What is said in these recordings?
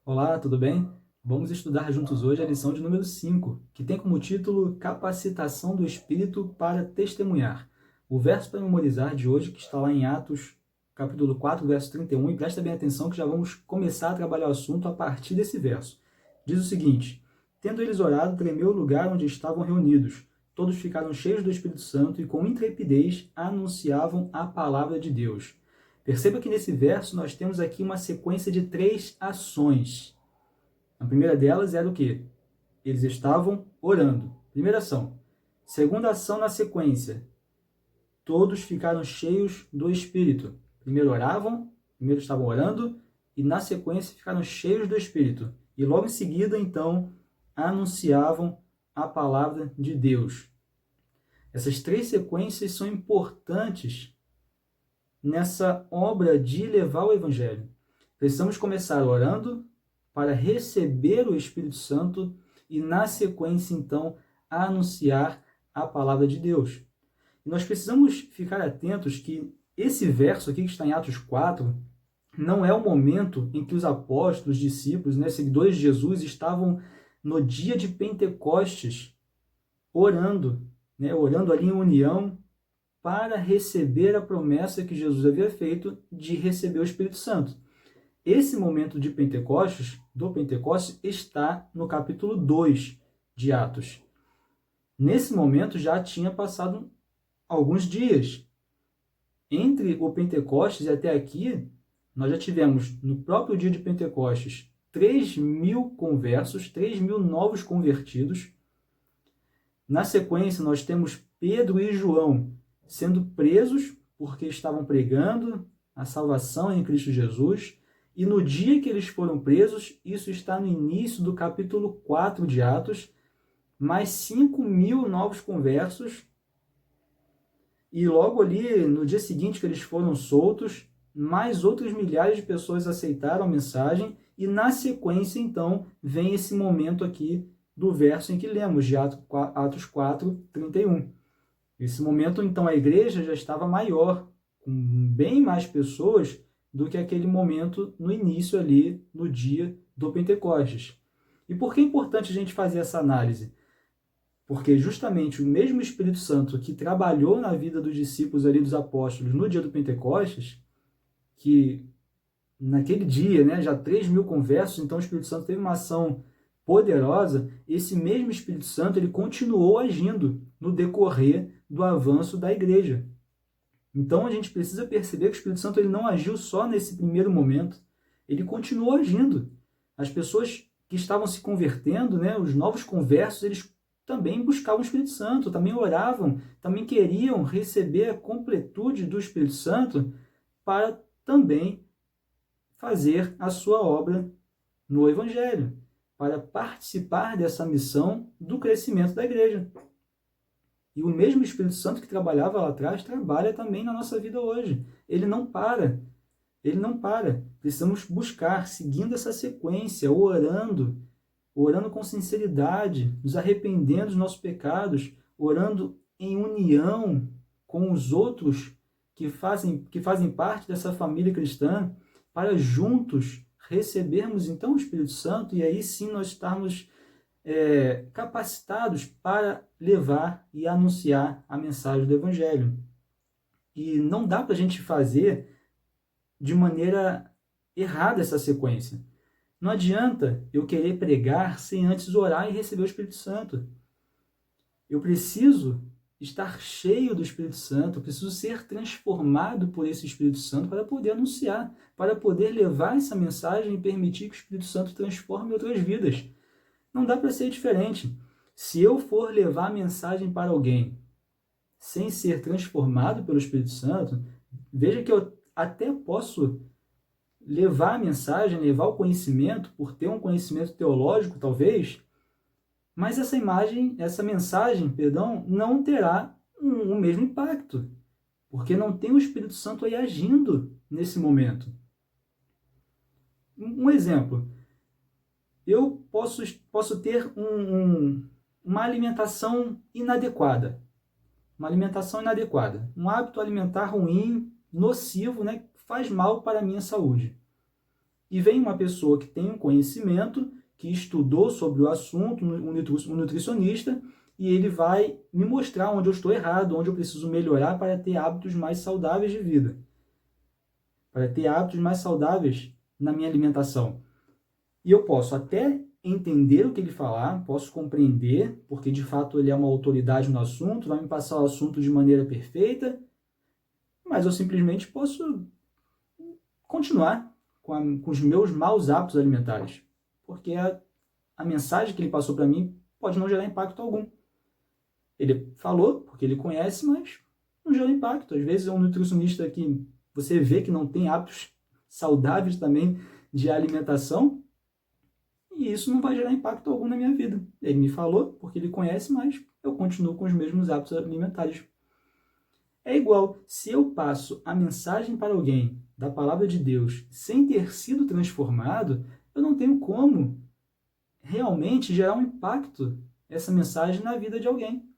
Olá, tudo bem? Vamos estudar juntos hoje a lição de número 5, que tem como título Capacitação do Espírito para Testemunhar. O verso para memorizar de hoje, que está lá em Atos, capítulo 4, verso 31, e presta bem atenção que já vamos começar a trabalhar o assunto a partir desse verso. Diz o seguinte: Tendo eles orado, tremeu o lugar onde estavam reunidos. Todos ficaram cheios do Espírito Santo e com intrepidez anunciavam a palavra de Deus. Perceba que nesse verso nós temos aqui uma sequência de 3 ações. A primeira delas era o quê? Eles estavam orando. Primeira ação. Segunda ação na sequência. Todos ficaram cheios do Espírito. Primeiro oravam, primeiro estavam orando, e na sequência ficaram cheios do Espírito. E logo em seguida, então, anunciavam a palavra de Deus. Essas 3 sequências são importantes nessa obra de levar o Evangelho. Precisamos começar orando para receber o Espírito Santo e, na sequência, então, anunciar a palavra de Deus. E nós precisamos ficar atentos que esse verso aqui, que está em Atos 4, não é o momento em que os apóstolos, discípulos, seguidores de Jesus, estavam no dia de Pentecostes orando, orando ali em união, para receber a promessa que Jesus havia feito de receber o Espírito Santo. Esse momento de Pentecostes, do Pentecostes, está no capítulo 2 de Atos. Nesse momento já tinha passado alguns dias. Entre o Pentecostes e até aqui, nós já tivemos, no próprio dia de Pentecostes, 3.000 conversos, 3.000 novos convertidos. Na sequência, nós temos Pedro e João sendo presos porque estavam pregando a salvação em Cristo Jesus. E no dia que eles foram presos, isso está no início do capítulo 4 de Atos, mais 5.000 novos conversos. E logo ali, no dia seguinte que eles foram soltos, mais outros milhares de pessoas aceitaram a mensagem. E na sequência, então, vem esse momento aqui do verso em que lemos, de Atos 4, 31. Nesse momento, então, a igreja já estava maior, com bem mais pessoas do que aquele momento no início ali, no dia do Pentecostes. E por que é importante a gente fazer essa análise? Porque justamente o mesmo Espírito Santo que trabalhou na vida dos discípulos ali, dos apóstolos, no dia do Pentecostes, que naquele dia, já 3.000 conversos, então o Espírito Santo teve uma ação poderosa. Esse mesmo Espírito Santo, ele continuou agindo no decorrer do avanço da igreja. Então a gente precisa perceber que o Espírito Santo ele não agiu só nesse primeiro momento, ele continuou agindo. As pessoas que estavam se convertendo, os novos conversos, eles também buscavam o Espírito Santo, também oravam, também queriam receber a completude do Espírito Santo para também fazer a sua obra no Evangelho, para participar dessa missão do crescimento da igreja. E o mesmo Espírito Santo que trabalhava lá atrás, trabalha também na nossa vida hoje. Ele não para. Ele não para. Precisamos buscar, seguindo essa sequência, orando com sinceridade, nos arrependendo dos nossos pecados, orando em união com os outros que fazem parte dessa família cristã, para juntos recebermos então o Espírito Santo e aí sim nós estarmos capacitados para levar e anunciar a mensagem do Evangelho. E não dá para a gente fazer de maneira errada essa sequência. Não adianta eu querer pregar sem antes orar e receber o Espírito Santo. Eu preciso estar cheio do Espírito Santo, eu preciso ser transformado por esse Espírito Santo para poder anunciar, para poder levar essa mensagem e permitir que o Espírito Santo transforme outras vidas. Não dá para ser diferente. Se eu for levar a mensagem para alguém sem ser transformado pelo Espírito Santo, veja que eu até posso levar a mensagem, levar o conhecimento, por ter um conhecimento teológico, talvez, mas essa mensagem, não terá o mesmo impacto, porque não tem o Espírito Santo aí agindo nesse momento. Um exemplo, eu posso ter uma alimentação inadequada, um hábito alimentar ruim, nocivo, que faz mal para a minha saúde. E vem uma pessoa que tem um conhecimento, que estudou sobre o assunto, um nutricionista, e ele vai me mostrar onde eu estou errado, onde eu preciso melhorar para ter hábitos mais saudáveis de vida, para ter hábitos mais saudáveis na minha alimentação. E eu posso até entender o que ele falar, posso compreender, porque de fato ele é uma autoridade no assunto, vai me passar o assunto de maneira perfeita, mas eu simplesmente posso continuar com os meus maus hábitos alimentares, porque a mensagem que ele passou para mim pode não gerar impacto algum. Ele falou, porque ele conhece, mas não gera impacto. Às vezes é um nutricionista que você vê que não tem hábitos saudáveis também de alimentação, e isso não vai gerar impacto algum na minha vida. Ele me falou, porque ele conhece, mas eu continuo com os mesmos hábitos alimentares. É igual, se eu passo a mensagem para alguém da palavra de Deus sem ter sido transformado, eu não tenho como realmente gerar um impacto essa mensagem na vida de alguém.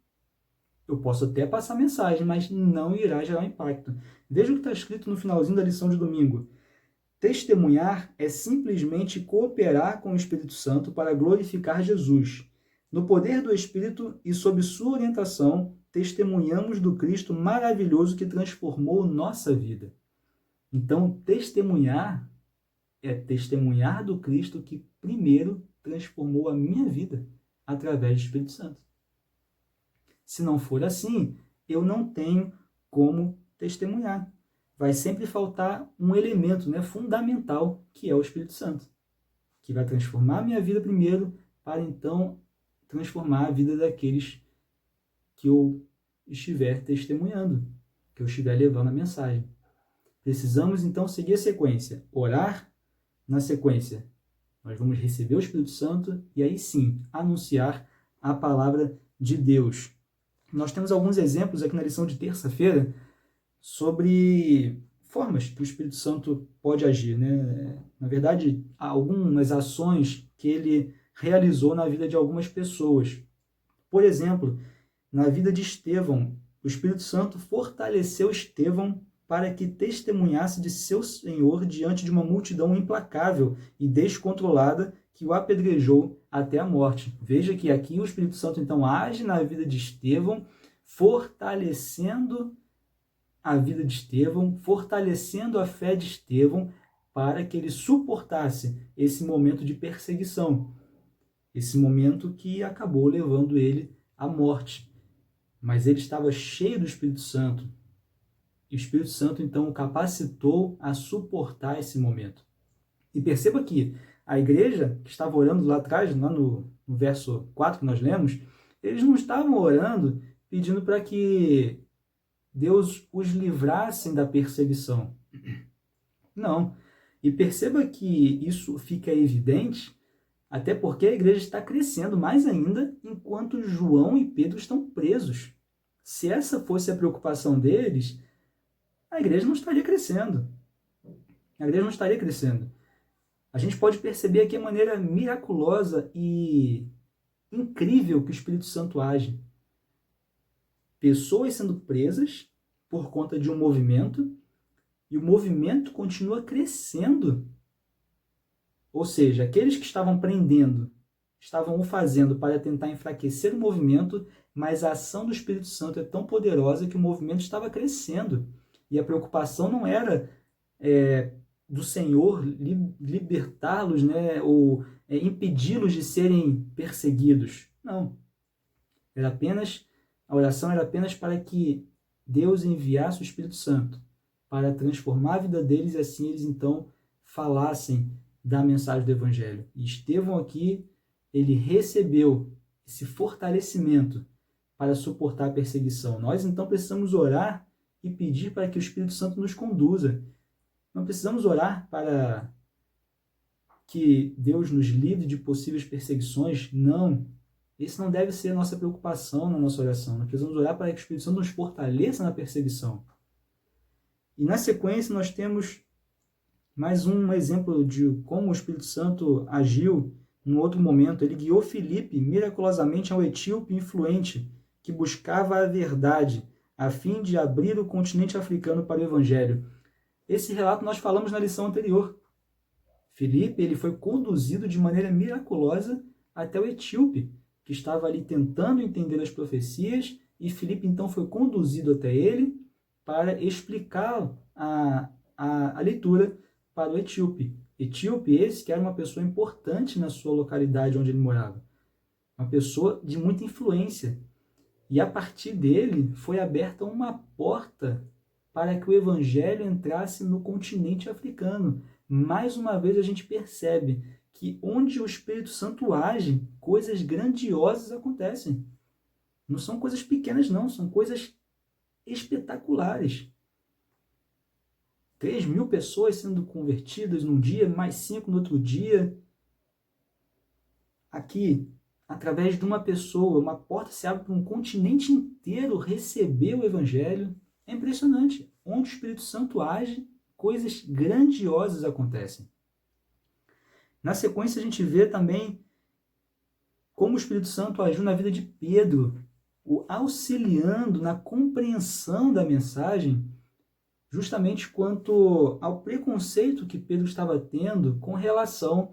Eu posso até passar a mensagem, mas não irá gerar impacto. Veja o que está escrito no finalzinho da lição de domingo. Testemunhar é simplesmente cooperar com o Espírito Santo para glorificar Jesus. No poder do Espírito e sob sua orientação, testemunhamos do Cristo maravilhoso que transformou nossa vida. Então, testemunhar é testemunhar do Cristo que primeiro transformou a minha vida através do Espírito Santo. Se não for assim, eu não tenho como testemunhar. Vai sempre faltar um elemento, fundamental, que é o Espírito Santo, que vai transformar a minha vida primeiro, para então transformar a vida daqueles que eu estiver testemunhando, que eu estiver levando a mensagem. Precisamos então seguir a sequência. Orar, na sequência, nós vamos receber o Espírito Santo e aí sim, anunciar a palavra de Deus. Nós temos alguns exemplos aqui na lição de terça-feira sobre formas que o Espírito Santo pode agir, Na verdade, há algumas ações que ele realizou na vida de algumas pessoas. Por exemplo, na vida de Estevão, o Espírito Santo fortaleceu Estevão para que testemunhasse de seu Senhor diante de uma multidão implacável e descontrolada que o apedrejou até a morte. Veja que aqui o Espírito Santo então age na vida de Estevão, fortalecendo a vida de Estevão, fortalecendo a fé de Estevão, para que ele suportasse esse momento de perseguição, esse momento que acabou levando ele à morte. Mas ele estava cheio do Espírito Santo. E o Espírito Santo, então, o capacitou a suportar esse momento. E perceba que a igreja que estava orando lá atrás, lá no verso 4 que nós lemos, eles não estavam orando pedindo para que Deus os livrasse da perseguição. Não. E perceba que isso fica evidente, até porque a igreja está crescendo mais ainda enquanto João e Pedro estão presos. Se essa fosse a preocupação deles, a igreja não estaria crescendo. A igreja não estaria crescendo. A gente pode perceber aqui a maneira miraculosa e incrível que o Espírito Santo age. Pessoas sendo presas por conta de um movimento, e o movimento continua crescendo. Ou seja, aqueles que estavam prendendo, estavam o fazendo para tentar enfraquecer o movimento, mas a ação do Espírito Santo é tão poderosa que o movimento estava crescendo. E a preocupação não era do Senhor libertá-los, ou impedi-los de serem perseguidos. Não. A oração era apenas para que Deus enviasse o Espírito Santo para transformar a vida deles, e assim eles então falassem da mensagem do Evangelho. E Estevão aqui, ele recebeu esse fortalecimento para suportar a perseguição. Nós então precisamos orar e pedir para que o Espírito Santo nos conduza. Não precisamos orar para que Deus nos livre de possíveis perseguições. Não. Esse não deve ser a nossa preocupação na nossa oração. Nós precisamos orar para que o Espírito Santo nos fortaleça na perseguição. E na sequência nós temos mais um exemplo de como o Espírito Santo agiu em outro momento. Ele guiou Filipe miraculosamente ao etíope influente que buscava a verdade, a fim de abrir o continente africano para o Evangelho. Esse relato nós falamos na lição anterior. Filipe, ele foi conduzido de maneira miraculosa até o etíope, que estava ali tentando entender as profecias, e Filipe então foi conduzido até ele para explicar a leitura para o etíope. Etíope esse que era uma pessoa importante na sua localidade onde ele morava, uma pessoa de muita influência. E a partir dele foi aberta uma porta para que o evangelho entrasse no continente africano. Mais uma vez a gente percebe que onde o Espírito Santo age, coisas grandiosas acontecem. Não são coisas pequenas, não, são coisas espetaculares. 3.000 pessoas sendo convertidas num dia, mais 5 no outro dia. Aqui, através de uma pessoa, uma porta se abre para um continente inteiro receber o evangelho. É impressionante. Onde o Espírito Santo age, coisas grandiosas acontecem. Na sequência, a gente vê também como o Espírito Santo agiu na vida de Pedro, o auxiliando na compreensão da mensagem, justamente quanto ao preconceito que Pedro estava tendo com relação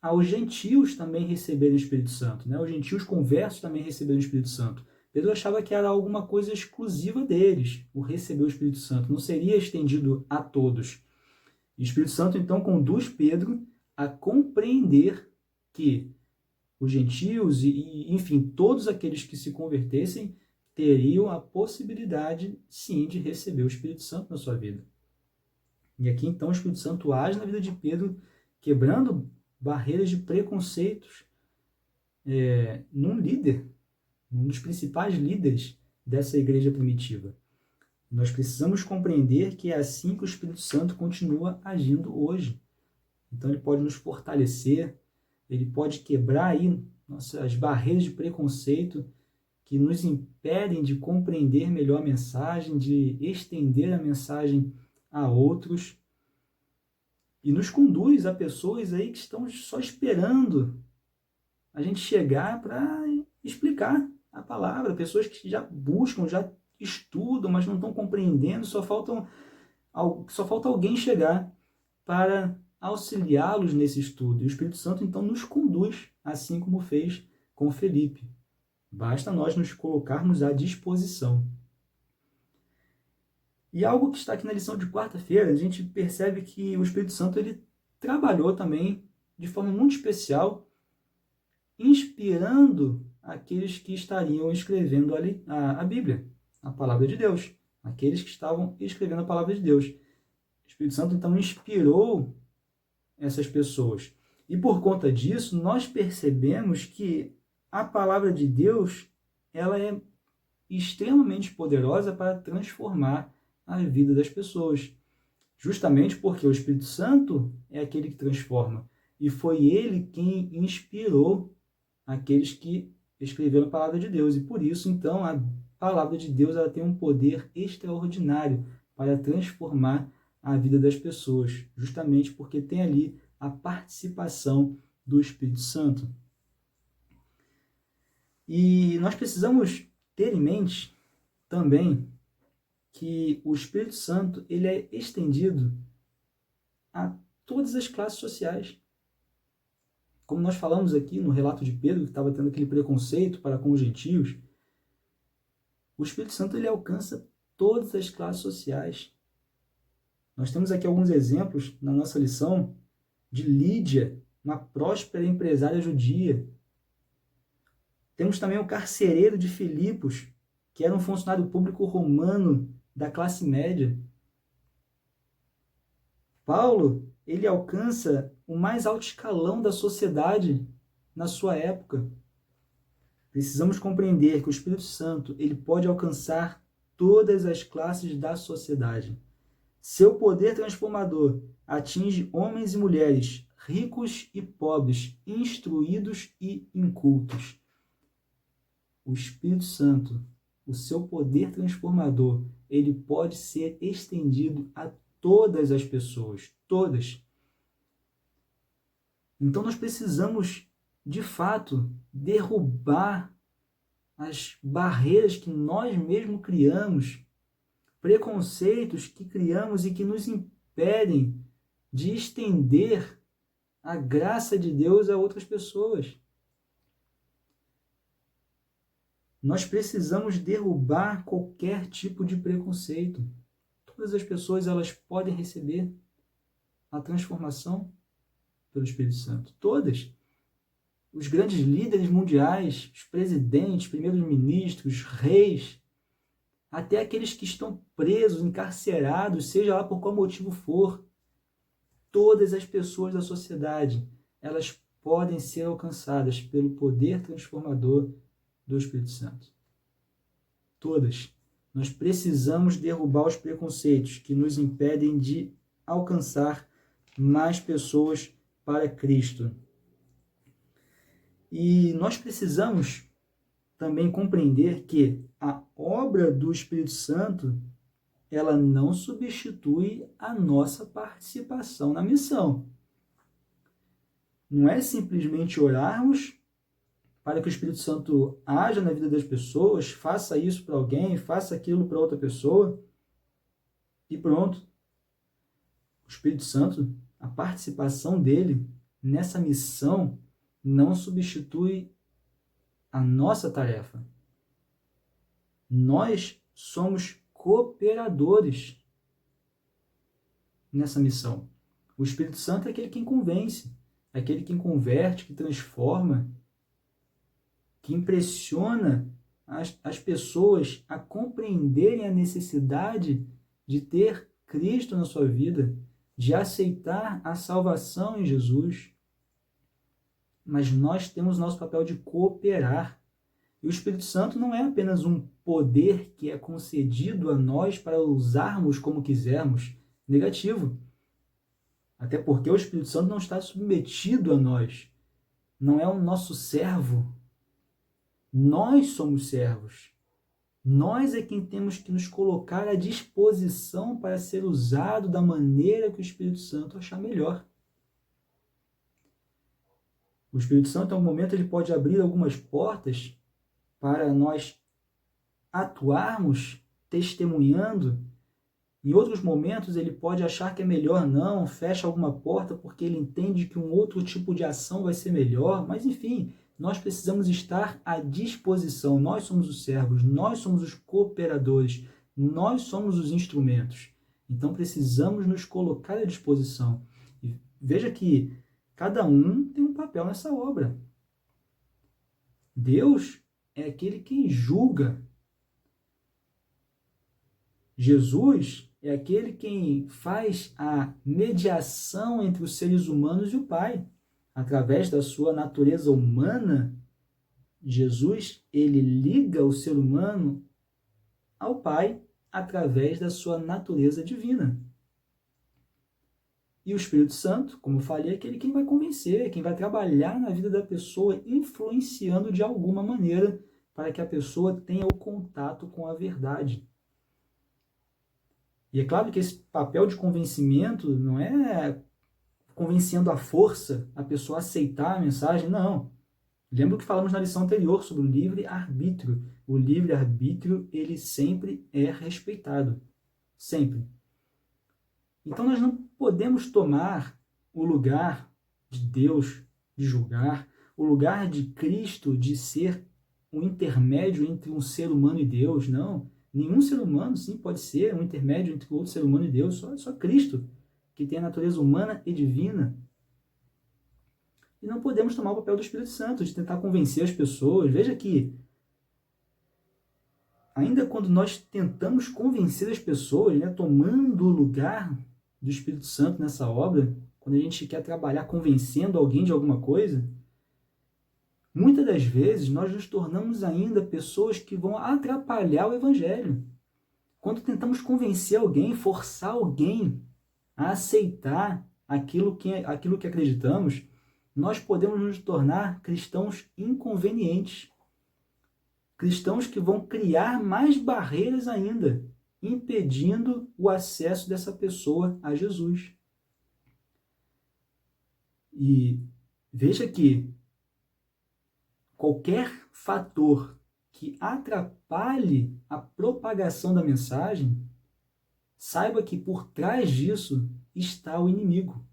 aos gentios também receberem o Espírito Santo, né? Os gentios conversos também receberam o Espírito Santo. Pedro achava que era alguma coisa exclusiva deles, o receber o Espírito Santo, não seria estendido a todos. E o Espírito Santo, então, conduz Pedro a compreender que os gentios e, enfim, todos aqueles que se convertessem teriam a possibilidade, sim, de receber o Espírito Santo na sua vida. E aqui, então, o Espírito Santo age na vida de Pedro, quebrando barreiras de preconceitos num líder, um dos principais líderes dessa igreja primitiva. Nós precisamos compreender que é assim que o Espírito Santo continua agindo hoje. Então ele pode nos fortalecer, ele pode quebrar aí as barreiras de preconceito que nos impedem de compreender melhor a mensagem, de estender a mensagem a outros, e nos conduz a pessoas aí que estão só esperando a gente chegar para explicar a palavra, pessoas que já buscam, já estudam, mas não estão compreendendo, só falta alguém chegar para auxiliá-los nesse estudo. E o Espírito Santo, então, nos conduz, assim como fez com Felipe. Basta nós nos colocarmos à disposição. E algo que está aqui na lição de quarta-feira, a gente percebe que o Espírito Santo ele trabalhou também de forma muito especial, inspirando aqueles que estariam escrevendo a Bíblia, a palavra de Deus, aqueles que estavam escrevendo a palavra de Deus. O Espírito Santo, então, inspirou essas pessoas. E por conta disso, nós percebemos que a palavra de Deus ela é extremamente poderosa para transformar a vida das pessoas. Justamente porque o Espírito Santo é aquele que transforma. E foi ele quem inspirou aqueles que escreveram a palavra de Deus. E por isso, então, a palavra de Deus ela tem um poder extraordinário para transformar a vida das pessoas. Justamente porque tem ali a participação do Espírito Santo. E nós precisamos ter em mente também que o Espírito Santo ele é estendido a todas as classes sociais. Como nós falamos aqui no relato de Pedro, que estava tendo aquele preconceito para com os gentios, o Espírito Santo ele alcança todas as classes sociais. Nós temos aqui alguns exemplos na nossa lição de Lídia, uma próspera empresária judia. Temos também o carcereiro de Filipos, que era um funcionário público romano da classe média. Paulo, ele alcança o mais alto escalão da sociedade na sua época. Precisamos compreender que o Espírito Santo ele pode alcançar todas as classes da sociedade. Seu poder transformador atinge homens e mulheres, ricos e pobres, instruídos e incultos. O Espírito Santo, o seu poder transformador, ele pode ser estendido a todas as pessoas, todas. Então nós precisamos, de fato, derrubar as barreiras que nós mesmos criamos, preconceitos que criamos e que nos impedem de estender a graça de Deus a outras pessoas. Nós precisamos derrubar qualquer tipo de preconceito. Todas as pessoas, elas podem receber a transformação pelo Espírito Santo. Todas. Os grandes líderes mundiais, os presidentes, primeiros-ministros, reis, até aqueles que estão presos, encarcerados, seja lá por qual motivo for, todas as pessoas da sociedade, elas podem ser alcançadas pelo poder transformador do Espírito Santo. Todas. Nós precisamos derrubar os preconceitos que nos impedem de alcançar mais pessoas para Cristo. E nós precisamos também compreender que a obra do Espírito Santo, ela não substitui a nossa participação na missão. Não é simplesmente orarmos para que o Espírito Santo haja na vida das pessoas, faça isso para alguém, faça aquilo para outra pessoa, e pronto. O Espírito Santo, a participação dele nessa missão não substitui a nossa tarefa. Nós somos cooperadores nessa missão. O Espírito Santo é aquele quem convence, é aquele que converte, que transforma, que impressiona as pessoas a compreenderem a necessidade de ter Cristo na sua vida, de aceitar a salvação em Jesus. Mas nós temos nosso papel de cooperar. E o Espírito Santo não é apenas um poder que é concedido a nós para usarmos como quisermos. Negativo. Até porque o Espírito Santo não está submetido a nós. Não é o nosso servo. Nós somos servos. Nós é quem temos que nos colocar à disposição para ser usado da maneira que o Espírito Santo achar melhor. O Espírito Santo, em um momento, ele pode abrir algumas portas para nós atuarmos testemunhando. Em outros momentos, ele pode achar que é melhor não, fecha alguma porta porque ele entende que um outro tipo de ação vai ser melhor. Mas, enfim, nós precisamos estar à disposição. Nós somos os servos, nós somos os cooperadores, nós somos os instrumentos. Então, precisamos nos colocar à disposição. E veja que cada um tem um papel nessa obra. Deus é aquele que julga. Jesus é aquele quem faz a mediação entre os seres humanos e o Pai. Através da sua natureza humana, Jesus, ele liga o ser humano ao Pai através da sua natureza divina. E o Espírito Santo, como eu falei, é aquele quem vai convencer, quem vai trabalhar na vida da pessoa, influenciando de alguma maneira para que a pessoa tenha o contato com a verdade. E é claro que esse papel de convencimento não é convencendo à força a pessoa a aceitar a mensagem, não. Lembra que falamos na lição anterior sobre o livre-arbítrio. O livre-arbítrio, ele sempre é respeitado. Sempre. Então nós não podemos tomar o lugar de Deus de julgar, o lugar de Cristo de ser um intermédio entre um ser humano e Deus. Não. Nenhum ser humano, sim, pode ser um intermédio entre outro ser humano e Deus. Só Cristo, que tem a natureza humana e divina. E não podemos tomar o papel do Espírito Santo, de tentar convencer as pessoas. Veja que, ainda quando nós tentamos convencer as pessoas, né, tomando o lugar do Espírito Santo nessa obra, quando a gente quer trabalhar convencendo alguém de alguma coisa, muitas das vezes nós nos tornamos ainda pessoas que vão atrapalhar o Evangelho. Quando tentamos convencer alguém, forçar alguém a aceitar aquilo que acreditamos, nós podemos nos tornar cristãos inconvenientes. Cristãos que vão criar mais barreiras ainda, impedindo o acesso dessa pessoa a Jesus. E veja que qualquer fator que atrapalhe a propagação da mensagem, saiba que por trás disso está o inimigo.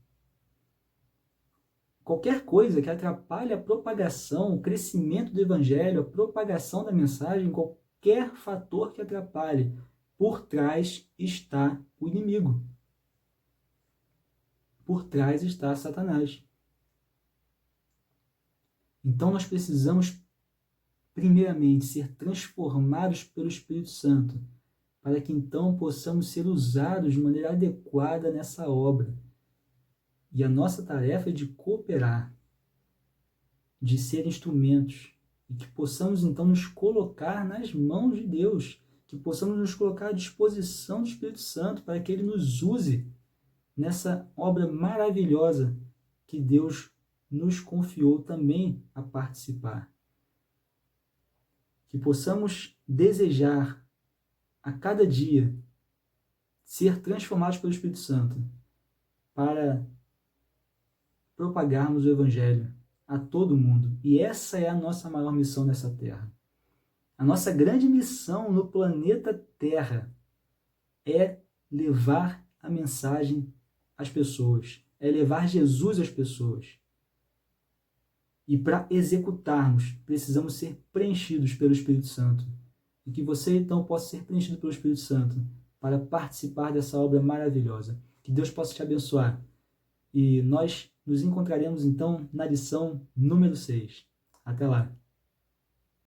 qualquer coisa que atrapalhe a propagação, o crescimento do evangelho, a propagação da mensagem, qualquer fator que atrapalhe, por trás está o inimigo. Por trás está Satanás. Então nós precisamos, primeiramente, ser transformados pelo Espírito Santo, para que então possamos ser usados de maneira adequada nessa obra. E a nossa tarefa é de cooperar, de ser instrumentos, e que possamos então nos colocar nas mãos de Deus, que possamos nos colocar à disposição do Espírito Santo para que ele nos use nessa obra maravilhosa que Deus nos confiou também a participar. Que possamos desejar a cada dia ser transformados pelo Espírito Santo para propagarmos o Evangelho a todo mundo. E essa é a nossa maior missão nessa terra. A nossa grande missão no planeta Terra é levar a mensagem às pessoas, é levar Jesus às pessoas. E para executarmos, precisamos ser preenchidos pelo Espírito Santo. E que você então possa ser preenchido pelo Espírito Santo para participar dessa obra maravilhosa. Que Deus possa te abençoar. E nós nos encontraremos então na lição número 6. Até lá!